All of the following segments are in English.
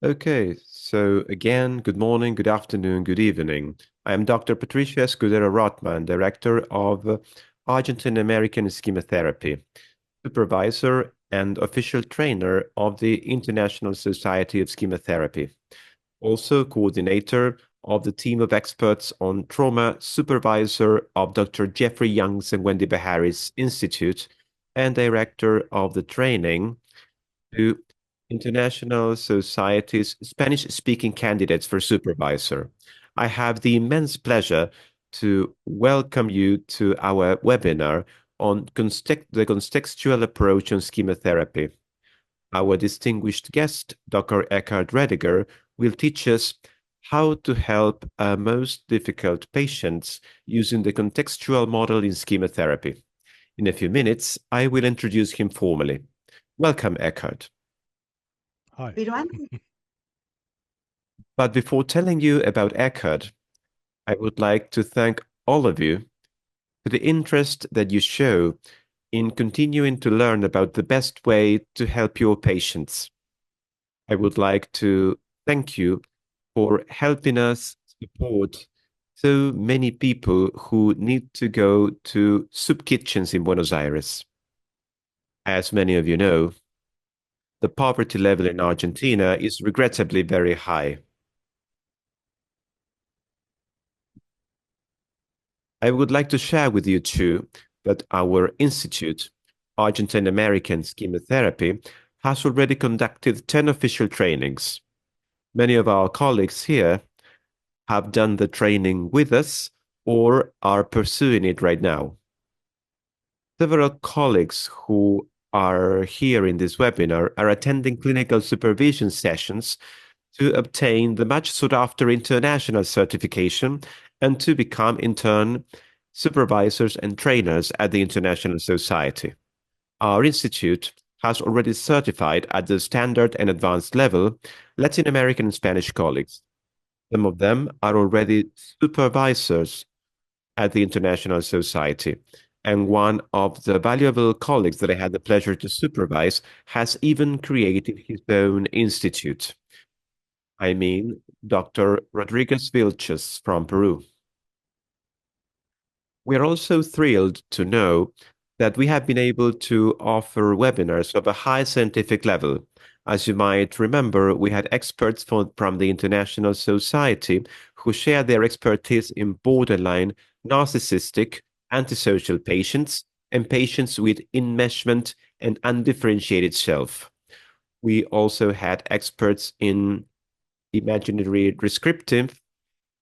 Okay, so again, good morning, good afternoon, good evening. I am Dr. Patricia Escudero-Rotman, Director of Argentine American Schema Therapy, supervisor and official trainer of the International Society of Schema Therapy, also coordinator of the team of experts on trauma, supervisor of Dr. Jeffrey Young's and Wendy Behari's Institute, and director of the training to International Society's Spanish-speaking candidates for supervisor. I have the immense pleasure to welcome you to our webinar on the contextual approach on schema therapy. Our distinguished guest, Dr. Eckhard Roediger, will teach us how to help our most difficult patients using the contextual model in schema therapy. In a few minutes, I will introduce him formally. Welcome, Eckhard. Hi. But before telling you about Eckhard, I would like to thank all of you for the interest that you show in continuing to learn about the best way to help your patients. I would like to thank you for helping us support so many people who need to go to soup kitchens in Buenos Aires. As many of you know, the poverty level in Argentina is regrettably very high. I would like to share with you too that our institute, Argentine American Schema Therapy, has already conducted 10 official trainings. Many of our colleagues here have done the training with us or are pursuing it right now. Several colleagues who are here in this webinar are attending clinical supervision sessions to obtain the much sought after international certification and to become in turn supervisors and trainers at the International Society. Our institute has already certified at the standard and advanced level Latin American and Spanish colleagues. Some of them are already supervisors at the International Society. And one of the valuable colleagues that I had the pleasure to supervise has even created his own institute. I mean, Dr. Rodriguez Vilches from Peru. We're also thrilled to know that we have been able to offer webinars of a high scientific level. As you might remember, we had experts from the International Society who shared their expertise in borderline, narcissistic, antisocial patients and patients with enmeshment and undifferentiated self. We also had experts in imaginary descriptive,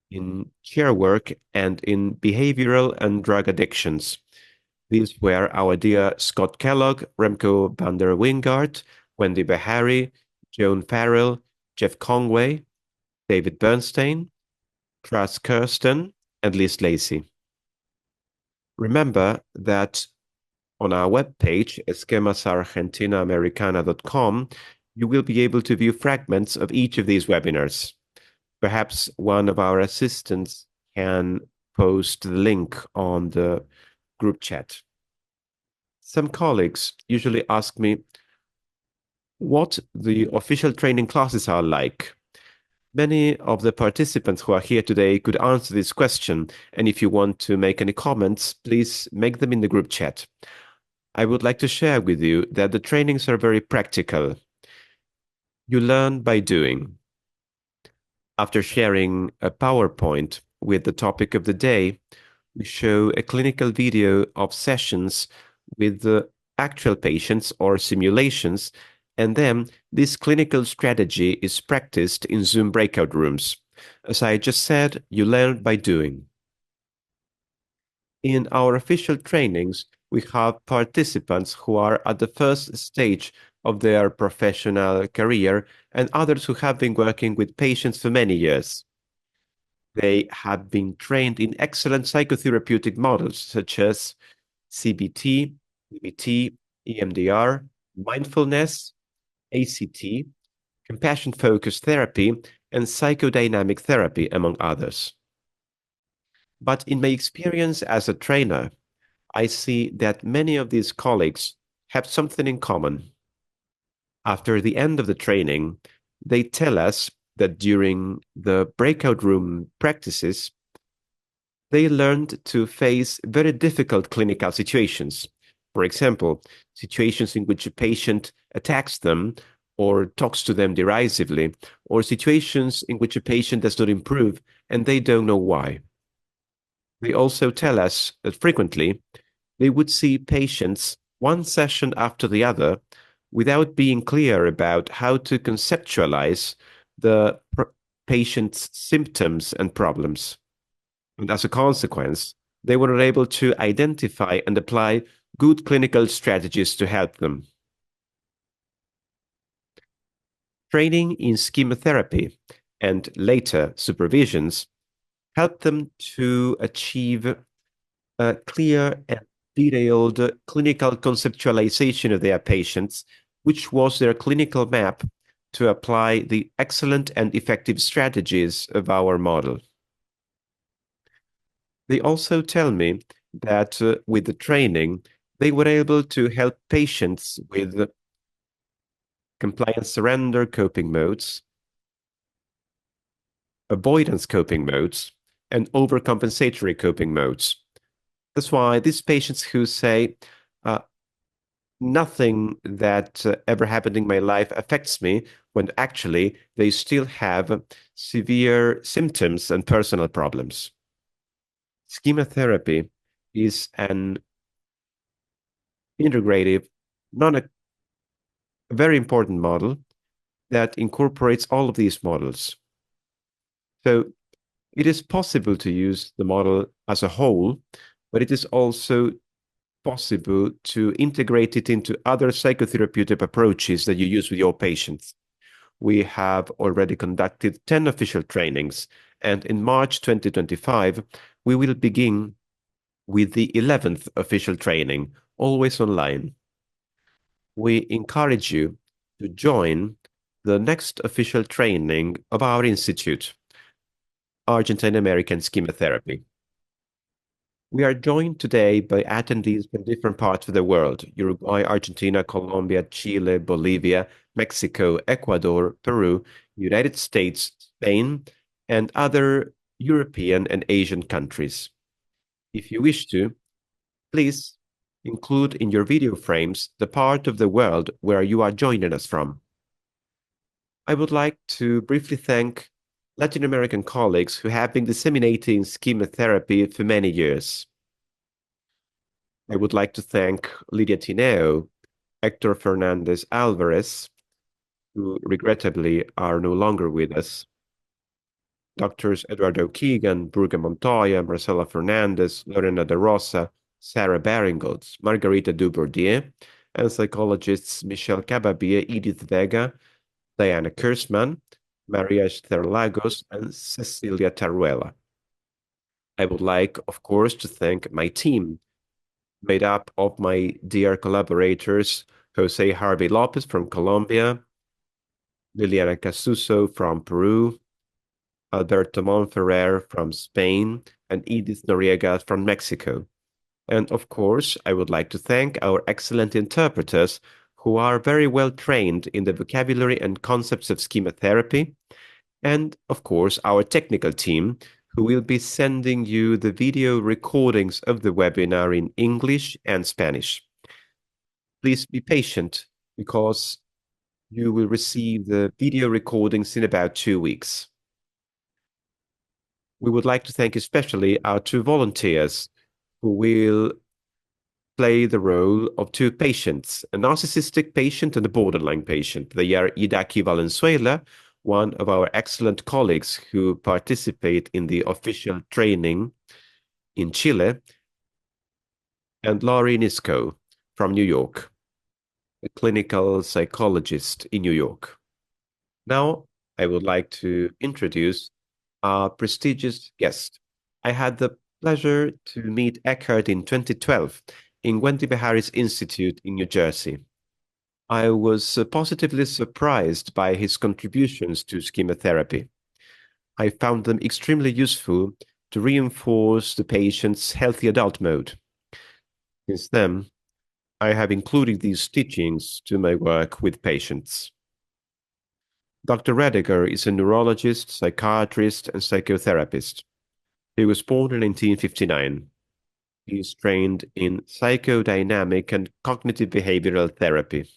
in chair work, and in behavioral and drug addictions. These were our dear Scott Kellogg, Remco van der Wingard, Wendy Behari, Joan Farrell, Jeff Conway, David Bernstein, Kras Kirsten, and Liz Lacey. Remember that on our webpage, esquemasaargentinamericana.com, you will be able to view fragments of each of these webinars. Perhaps one of our assistants can post the link on the group chat. Some colleagues usually ask me what the official training classes are like. Many of the participants who are here today could answer this question, and if you want to make any comments, please make them in the group chat. I would like to share with you that the trainings are very practical. You learn by doing. After sharing a PowerPoint with the topic of the day, we show a clinical video of sessions with the actual patients or simulations, and then this clinical strategy is practiced in Zoom breakout rooms. As I just said, you learn by doing. In our official trainings, we have participants who are at the first stage of their professional career and others who have been working with patients for many years. They have been trained in excellent psychotherapeutic models such as CBT, EBT, EMDR, mindfulness, ACT, compassion-focused therapy, and psychodynamic therapy, among others. But in my experience as a trainer, I see that many of these colleagues have something in common. After the end of the training, they tell us that during the breakout room practices, they learned to face very difficult clinical situations. For example, situations in which a patient attacks them or talks to them derisively, or situations in which a patient does not improve and they don't know why. They also tell us that frequently they would see patients one session after the other without being clear about how to conceptualize the patient's symptoms and problems. And as a consequence, they were not able to identify and apply good clinical strategies to help them. Training in schema therapy and later supervisions helped them to achieve a clear and detailed clinical conceptualization of their patients, which was their clinical map to apply the excellent and effective strategies of our model. They also tell me that with the training, they were able to help patients with compliance surrender coping modes, avoidance coping modes, and overcompensatory coping modes. That's why these patients who say, nothing that ever happened in my life affects me, when actually they still have severe symptoms and personal problems. Schema therapy is an integrative, a very important model that incorporates all of these models. So it is possible to use the model as a whole, but it is also possible to integrate it into other psychotherapeutic approaches that you use with your patients. We have already conducted 10 official trainings, and in March 2025, we will begin with the 11th official training, always online. We encourage you to join the next official training of our institute, Argentine American Schema Therapy. We are joined today by attendees from different parts of the world: Uruguay, Argentina, Colombia, Chile, Bolivia, Mexico, Ecuador, Peru, United States, Spain, and other European and Asian countries. If you wish to, please include in your video frames the part of the world where you are joining us from. I would like to briefly thank Latin American colleagues who have been disseminating schema therapy for many years. I would like to thank Lydia Tineo, Hector Fernandez Alvarez, who regrettably are no longer with us, Doctors Eduardo Keegan, Burga Montoya, Marcela Fernandez, Lorena de Rosa, Sarah Baringholtz, Margarita Dubourdieu, and psychologists Michelle Cababia, Edith Vega, Diana Kurzman, Maria Esther Lagos, and Cecilia Taruela. I would like, of course, to thank my team, made up of my dear collaborators, Jose Harvey Lopez from Colombia, Liliana Casuso from Peru, Alberto Monferrer from Spain, and Edith Noriega from Mexico. And of course, I would like to thank our excellent interpreters who are very well trained in the vocabulary and concepts of schema therapy, and of course, our technical team who will be sending you the video recordings of the webinar in English and Spanish. Please be patient because you will receive the video recordings in about 2 weeks. We would like to thank especially our 2 volunteers who will play the role of 2 patients, a narcissistic patient and a borderline patient. They are Idaki Valenzuela, one of our excellent colleagues who participate in the official training in Chile, and Laurie Nisco from New York, a clinical psychologist in New York. Now, I would like to introduce our prestigious guest. I had the pleasure to meet Eckhard in 2012 in Wendy Behari's Institute in New Jersey. I was positively surprised by his contributions to schema therapy. I found them extremely useful to reinforce the patient's healthy adult mode. Since then, I have included these teachings to my work with patients. Dr. Roediger is a neurologist, psychiatrist, and psychotherapist. He was born in 1959. He is trained in psychodynamic and cognitive behavioral therapy.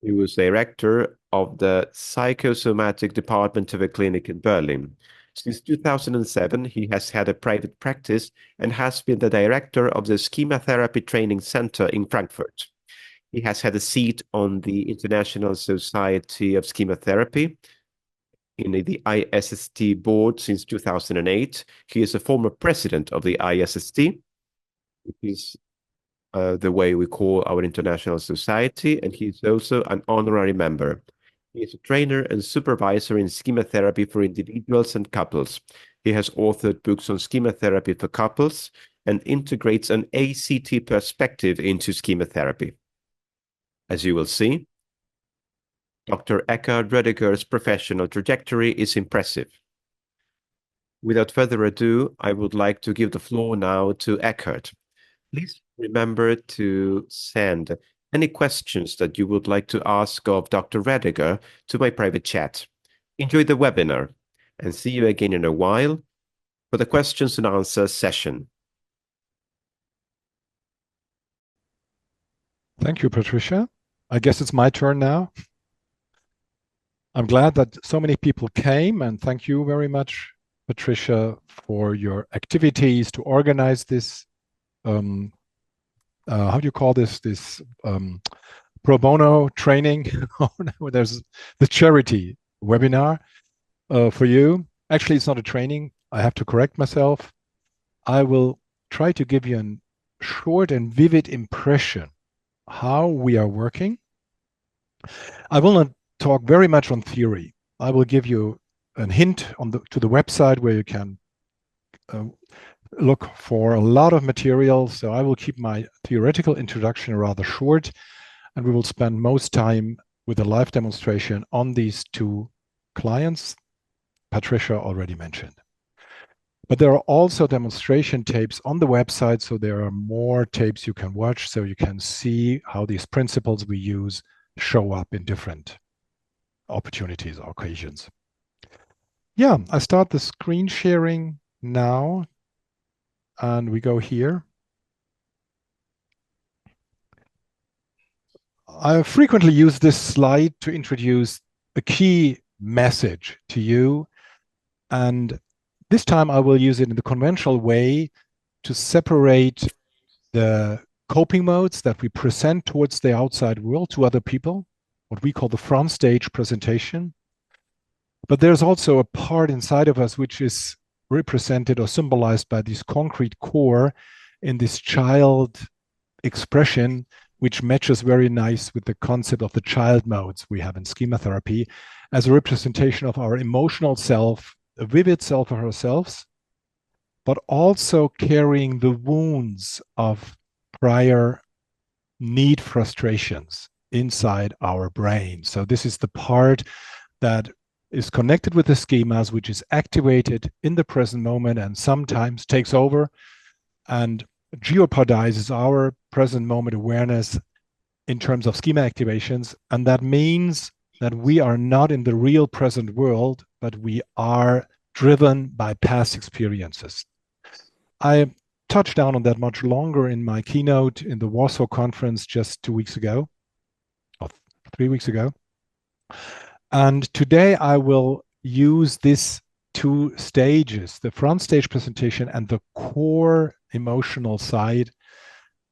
He was director of the psychosomatic department of a clinic in Berlin. Since 2007, he has had a private practice and has been the director of the Schema Therapy Training Center in Frankfurt. He has had a seat on the International Society of Schema Therapy in the ISST board since 2008. He is a former president of the ISST, which is the way we call our international society, and he's also an honorary member. He is a trainer and supervisor in schema therapy for individuals and couples. He has authored books on schema therapy for couples and integrates an ACT perspective into schema therapy. As you will see, Dr. Eckhard Roediger's professional trajectory is impressive. Without further ado, I would like to give the floor now to Eckhard. Please remember to send any questions that you would like to ask of Dr. Roediger to my private chat. Enjoy the webinar and see you again in a while for the questions and answers session. Thank you, Patricia. I guess it's my turn now. I'm glad that so many people came, and thank you very much, Patricia, for your activities to organize this how do you call this pro bono training. There's the charity webinar for you. Actually, it's not a training. I have to correct myself. I will try to give you a short and vivid impression how we are working. I will not talk very much on theory. I will give you a hint to the website where you can look for a lot of material. So I will keep my theoretical introduction rather short, and we will spend most time with a live demonstration on these two clients Patricia already mentioned. But there are also demonstration tapes on the website, so there are more tapes you can watch, so you can see how these principles we use show up in different opportunities or occasions. Yeah, I start the screen sharing now. And we go here. I frequently use this slide to introduce a key message to you. And this time I will use it in the conventional way to separate the coping modes that we present towards the outside world to other people, what we call the front stage presentation. But there's also a part inside of us which is represented or symbolized by this concrete core in this child expression, which matches very nice with the concept of the child modes we have in schema therapy as a representation of our emotional self, a vivid self of ourselves, but also carrying the wounds of prior need frustrations inside our brain. So this is the part that is connected with the schemas, which is activated in the present moment and sometimes takes over and jeopardizes our present moment awareness in terms of schema activations. And that means that we are not in the real present world, but we are driven by past experiences. I touched down on that much longer in my keynote in the Warsaw conference just 2 weeks ago, or 3 weeks ago. And today I will use these two stages, the front stage presentation and the core emotional side,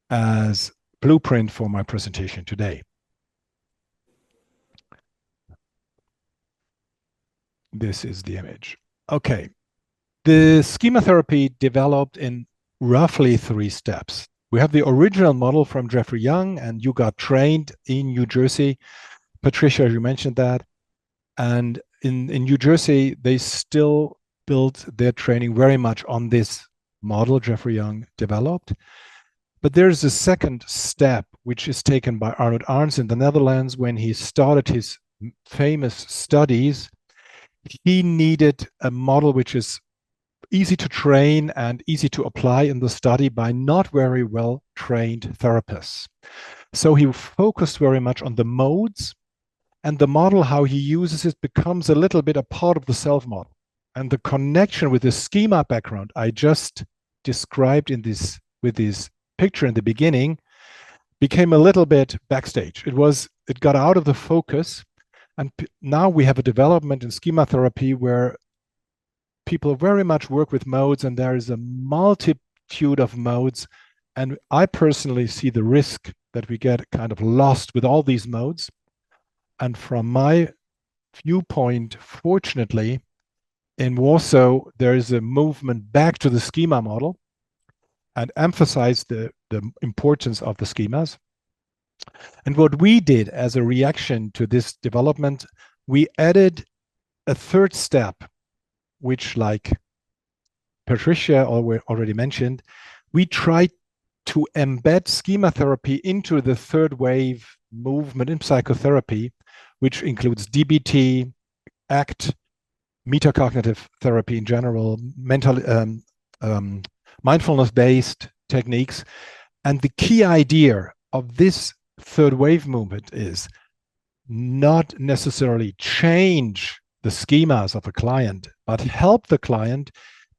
as blueprint for my presentation today. This is the image. Okay. The schema therapy developed in roughly 3 steps. We have the original model from Jeffrey Young, and you got trained in New Jersey. Patricia, you mentioned that. And in New Jersey, they still built their training very much on this model Jeffrey Young developed. But there's a second step, which is taken by Arnold Arns in the Netherlands when he started his famous studies. He needed a model which is easy to train and easy to apply in the study by not very well trained therapists. So he focused very much on the modes And the model, how he uses it, becomes a little bit a part of the self model. And the connection with the schema background I just described with this picture in the beginning became a little bit backstage. It got out of the focus. And now we have a development in schema therapy where people very much work with modes, and there is a multitude of modes. And I personally see the risk that we get kind of lost with all these modes. And from my viewpoint, fortunately, in Warsaw, there is a movement back to the schema model and emphasize the importance of the schemas. And what we did as a reaction to this development, we added a third step, which, like Patricia already mentioned, we tried to embed schema therapy into the third wave movement in psychotherapy, which includes DBT, ACT, metacognitive therapy in general, mindfulness-based techniques. And the key idea of this third wave movement is not necessarily change the schemas of a client, but help the client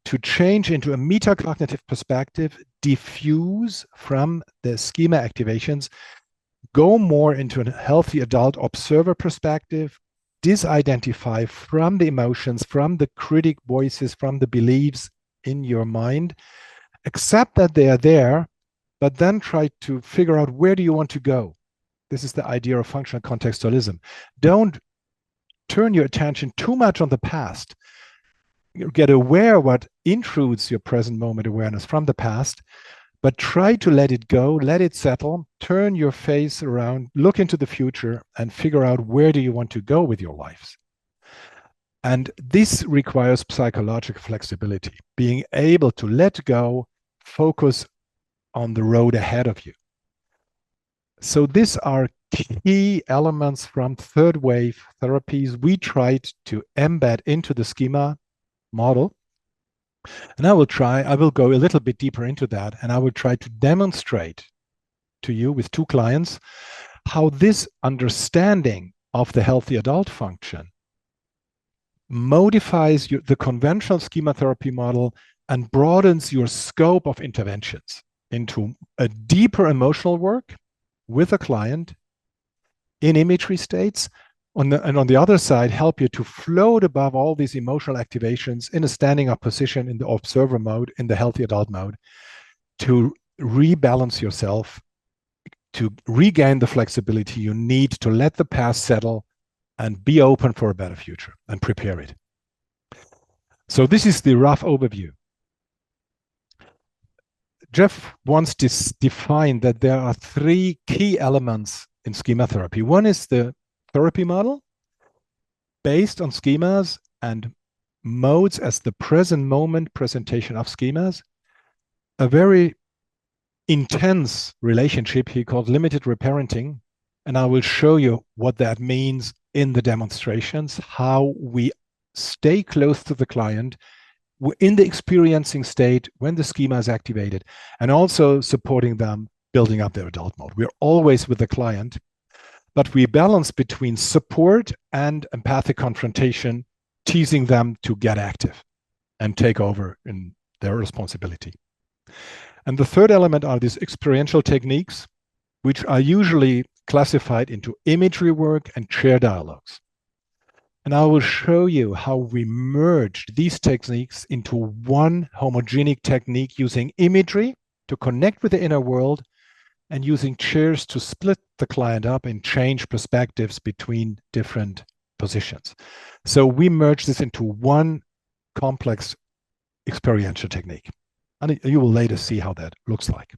to change into a metacognitive perspective, diffuse from the schema activations, go more into a healthy adult observer perspective, disidentify from the emotions, from the critic voices, from the beliefs in your mind, accept that they are there, but then try to figure out, where do you want to go? This is the idea of functional contextualism. Don't turn your attention too much on the past. Get aware what intrudes your present moment awareness from the past, but try to let it go, let it settle, turn your face around, look into the future, and figure out, where do you want to go with your lives? And this requires psychological flexibility, being able to let go, focus on the road ahead of you. So these are key elements from third wave therapies we tried to embed into the schema model. And I will go a little bit deeper into that, and I will try to demonstrate to you with two clients how this understanding of the healthy adult function modifies the conventional schema therapy model and broadens your scope of interventions into a deeper emotional work with a client in imagery states, and on the other side, help you to float above all these emotional activations in a standing up position in the observer mode, in the healthy adult mode, to rebalance yourself, to regain the flexibility you need to let the past settle and be open for a better future and prepare it. So this is the rough overview. Jeff once defined that there are three key elements in schema therapy. One is the therapy model based on schemas and modes as the present moment presentation of schemas. A very intense relationship he called limited reparenting, and I will show you what that means in the demonstrations, how we stay close to the client in the experiencing state when the schema is activated, and also supporting them building up their adult mode. We're always with the client, but we balance between support and empathic confrontation, teasing them to get active and take over in their responsibility. And the third element are these experiential techniques, which are usually classified into imagery work and chair dialogues. And I will show you how we merged these techniques into one homogenic technique, using imagery to connect with the inner world and using chairs to split the client up and change perspectives between different positions. So we merge this into one complex experiential technique. And you will later see how that looks like.